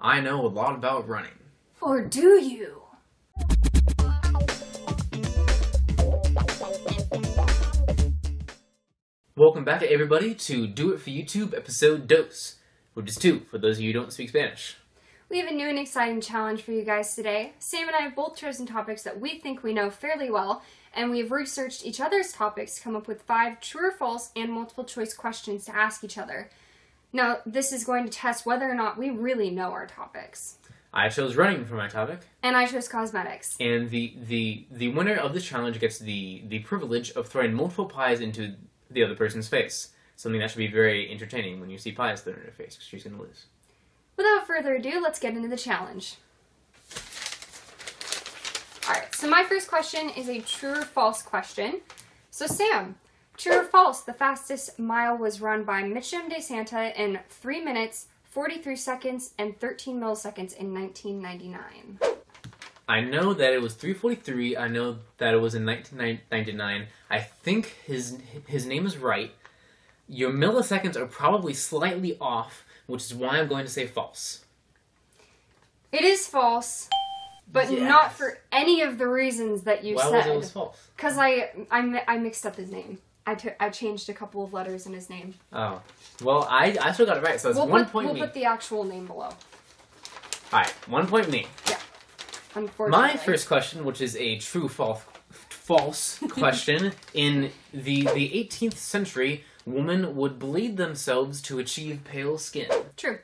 I know a lot about running. Or do you? Welcome back, everybody, to Do It For YouTube episode dos, which is 2 for those of you who don't speak Spanish. We have a new and exciting challenge for you guys today. Sam and I have both chosen topics that we think we know fairly well, and we have researched each other's topics to come up with 5 true or false and multiple choice questions to ask each other. Now, this is going to test whether or not we really know our topics. I chose running for my topic. And I chose cosmetics. And the winner of this challenge gets the privilege of throwing multiple pies into the other person's face. Something that should be very entertaining when you see pies thrown in her face, because she's going to lose. Without further ado, let's get into the challenge. Alright, so my first question is a true or false question. So Sam, true or false, the fastest mile was run by Mitchum de Santa in 3 minutes, 43 seconds, and 13 milliseconds in 1999. I know that it was 3:43. I know that it was in 1999. I think his name is right. Your milliseconds are probably slightly off, which is why I'm going to say false. It is false, but yes. Not for any of the reasons that you said. Why was it was false? Because I mixed up his name. I changed a couple of letters in his name. Oh. Well, I still got it right, so it's 1 point me. We'll put the actual name below. Alright, 1 point me. Yeah. Unfortunately. My first question, which is a true-false question, in the 18th century, women would bleed themselves to achieve pale skin. True.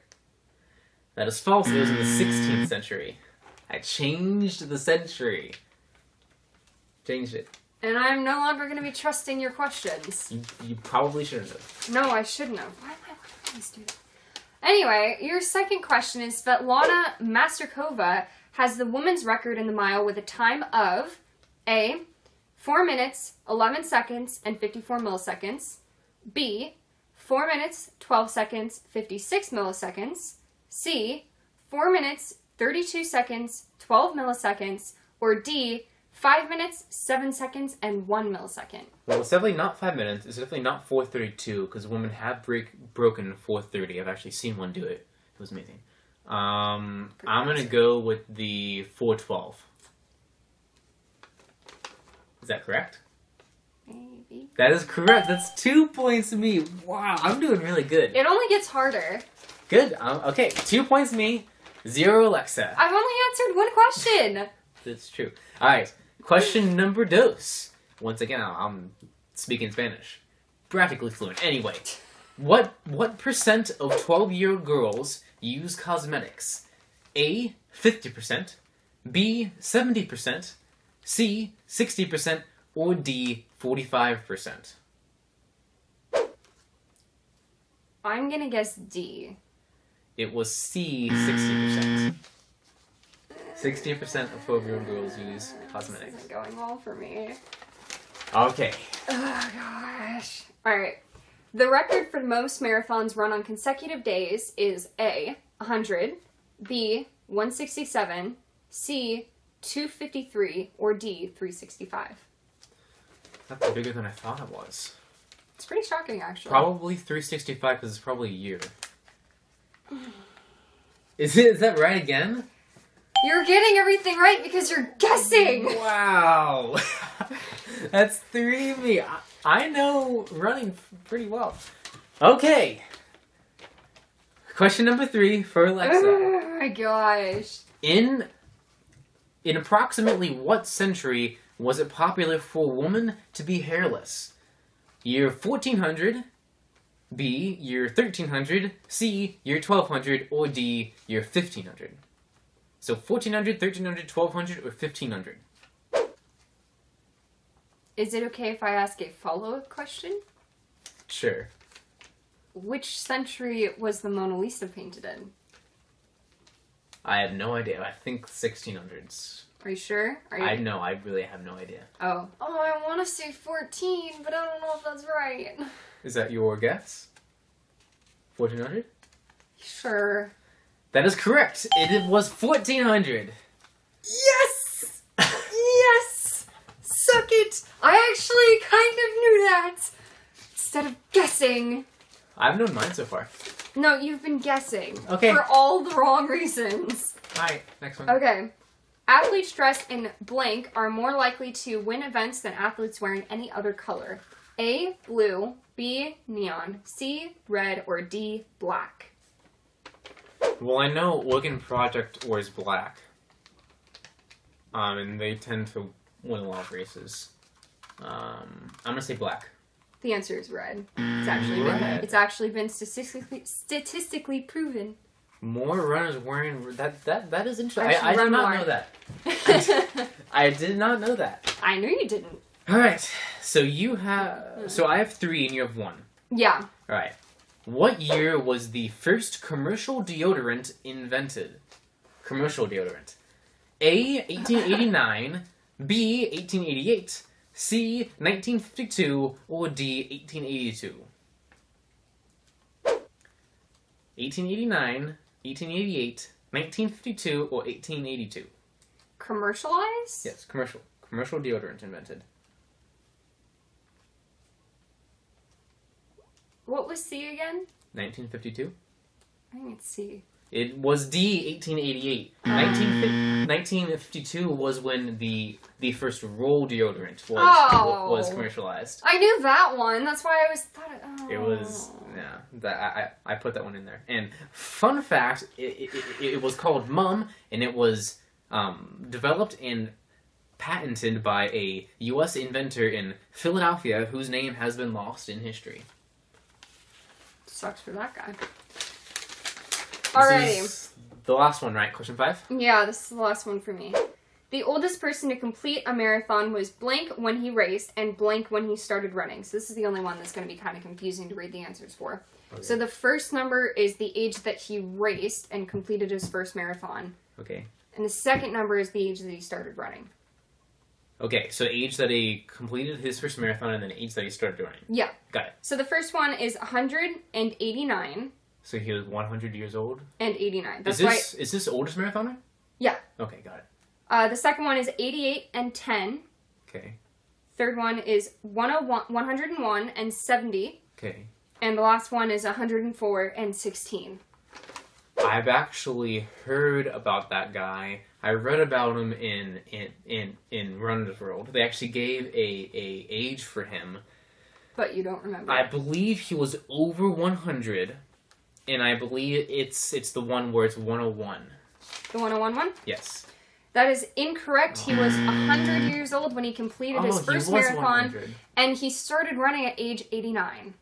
That is false. It was in the 16th century. I changed the century. Changed it. And I'm no longer going to be trusting your questions. You probably shouldn't have. No, I shouldn't have. Why always do that? Anyway, your second question is Svetlana Masterkova has the women's record in the mile with a time of A, 4 minutes, 11 seconds, and 54 milliseconds. B, 4 minutes, 12 seconds, 56 milliseconds. C, 4 minutes, 32 seconds, 12 milliseconds. Or D, 5 minutes, 7 seconds, and 1 millisecond. Well, it's definitely not 5 minutes. It's definitely not 4:32, because women have broken 4:30. I've actually seen one do it. It was amazing. I'm going to go with the 4:12. Is that correct? Maybe. That is correct. That's 2 points to me. Wow, I'm doing really good. It only gets harder. Good. Okay, 2 points me, 0 Alexa. I've only answered one question. That's true. All right, question number dos. Once again, I'm speaking Spanish. Practically fluent. Anyway, what percent of 12-year-old girls use cosmetics? A, 50%, B, 70%, C, 60%, or D, 45%? I'm gonna guess D. It was C, 60%. 60% of 12-year-old girls use cosmetics. This isn't going well for me. Okay. Oh, gosh. Alright. The record for most marathons run on consecutive days is A, 100, B, 167, C, 253, or D, 365. That's bigger than I thought it was. It's pretty shocking, actually. Probably 365, because it's probably a year. Is that right again? You're getting everything right because you're guessing! Wow! That's 3 of me. I know running pretty well. Okay. Question number 3 for Alexa. Oh my gosh. In approximately what century was it popular for a woman to be hairless? Year 1400, B, year 1300, C, year 1200, or D, year 1500? So 1400, 1300, 1200, or 1500? Is it okay if I ask a follow-up question? Sure. Which century was the Mona Lisa painted in? I have no idea. I think 1600s. Are you sure? I know. I really have no idea. Oh, I want to say 14, but I don't know if that's right. Is that your guess? 1400? Sure. That is correct. It was 1400. Yes! Yes! Suck it! I actually kind of knew that. Instead of guessing. I've known mine so far. No, you've been guessing. Okay. For all the wrong reasons. Alright, next one. Okay. Athletes dressed in blank are more likely to win events than athletes wearing any other color. A, blue, B, neon, C, red, or D, black. Well, I know Oregon Project wears black. And they tend to win a lot of races. I'm gonna say black. The answer is red. Red. It's actually been statistically proven. More runners wearing that is interesting. Actually, I did run not more. know that. I did not know that. I knew you didn't. All right, so I have 3 and you have 1. Yeah. All right. What year was the first commercial deodorant invented? Commercial deodorant. A, 1889, B, 1888, C, 1952, or D, 1882? 1889, 1888, 1952, or 1882? Commercialized? Yes, commercial. Commercial deodorant invented. What was C again? 1952? I think it's C. It was D, 1888. 1952 was when the first roll deodorant was commercialized. I knew that one. That's why I thought it... Oh. It was... Yeah, I put that one in there. And fun fact, it was called Mum, and it was developed and patented by a U.S. inventor in Philadelphia whose name has been lost in history. Sucks for that guy. This is the last one, right? Question 5? Yeah, this is the last one for me. The oldest person to complete a marathon was blank when he raced and blank when he started running. So this is the only one that's going to be kind of confusing to read the answers for. Okay. So the first number is the age that he raced and completed his first marathon. Okay. And the second number is the age that he started running. Okay, so age that he completed his first marathon and then age that he started running. Yeah. Got it. So the first one is 189. So he was 100 years old? And 89. Is this oldest marathoner? Yeah. Okay, got it. The second one is 88 and 10. Okay. Third one is 101 and 70. Okay. And the last one is 104 and 16. I've actually heard about that guy. I read about him in Runner's World. They actually gave a age for him. But you don't remember. I believe he was over 100, and I believe it's the one where it's 101. The 101 one? Yes. That is incorrect. He was 100 years old when he completed his first marathon, 100. and he started running at age 89,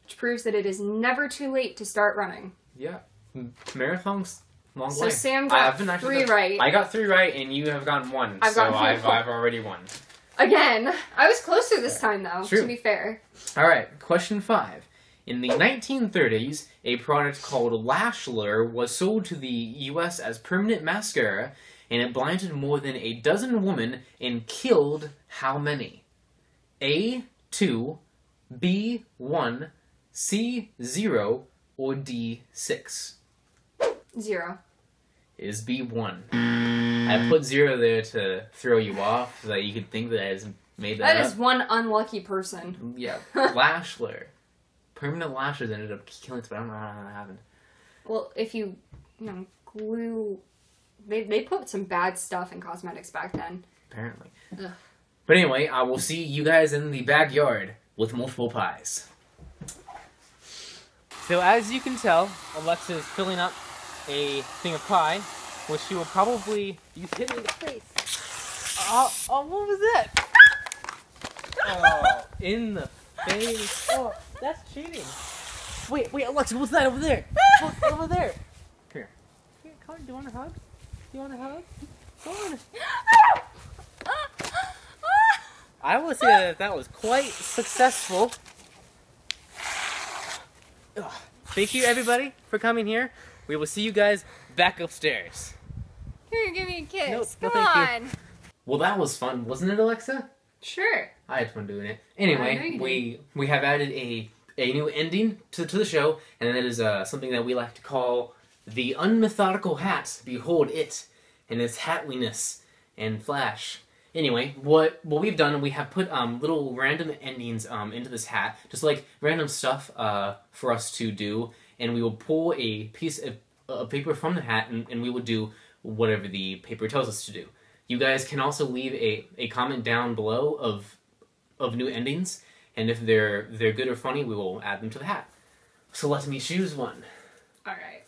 which proves that it is never too late to start running. Yeah. Marathons, long way. So Sam got 3 right. I got 3 right, and you have gotten 1. I've already won. Again, I was closer this time, though, True. to be fair. All right, question 5. In the 1930s, a product called Lashler was sold to the U.S. as permanent mascara, and it blinded more than a dozen women and killed how many? A, 2, B, 1, C, 0, or D, 6? 0. Is B, 1. I put 0 there to throw you off so that you could think that I just made that up. That is one unlucky person. Yeah, Lashler. Permanent lashes ended up killing us, but I don't know how that happened. Well, if you glue... They put some bad stuff in cosmetics back then. Apparently. Ugh. But anyway, I will see you guys in the backyard with multiple pies. So as you can tell, Alexa is filling up a thing of pie, which she will probably use hit me in the face. Oh, what was that? Oh, in the face. Oh, that's cheating. Wait, Alexa, what's that over there? Look, over there. Come here. Come on, do you want a hug? Do you want a hug? Come on. I will say that was quite successful. Ugh. Thank you, everybody, for coming here. We will see you guys back upstairs. Here, give me a kiss. Nope, Come no, on. thank you. Well, that was fun, wasn't it, Alexa? Sure. I had fun doing it. Anyway, we have added a new ending to the show, and that is something that we like to call the Un-Methodical Hat. Behold it and its hatliness and flash. Anyway, what we've done, we have put little random endings into this hat, just like random stuff for us to do. and we will pull a piece of paper from the hat, and we will do whatever the paper tells us to do. You guys can also leave a comment down below of new endings, and if they're good or funny, we will add them to the hat. So let me choose one. All right.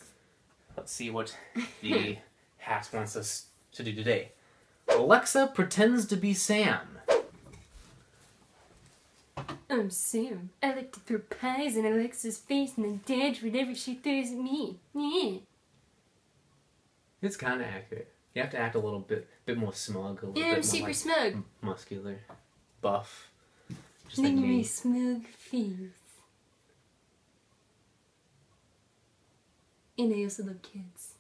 Let's see what the hat wants us to do today. Alexa pretends to be Sam. I'm Sam. I like to throw pies in Alexa's face and then dodge whatever she throws at me. Yeah. It's kind of accurate. You have to act a little bit more smug, a little Yeah, I'm bit more super like smug. muscular, buff. Just Look like at my me. smug face. And I also love kids.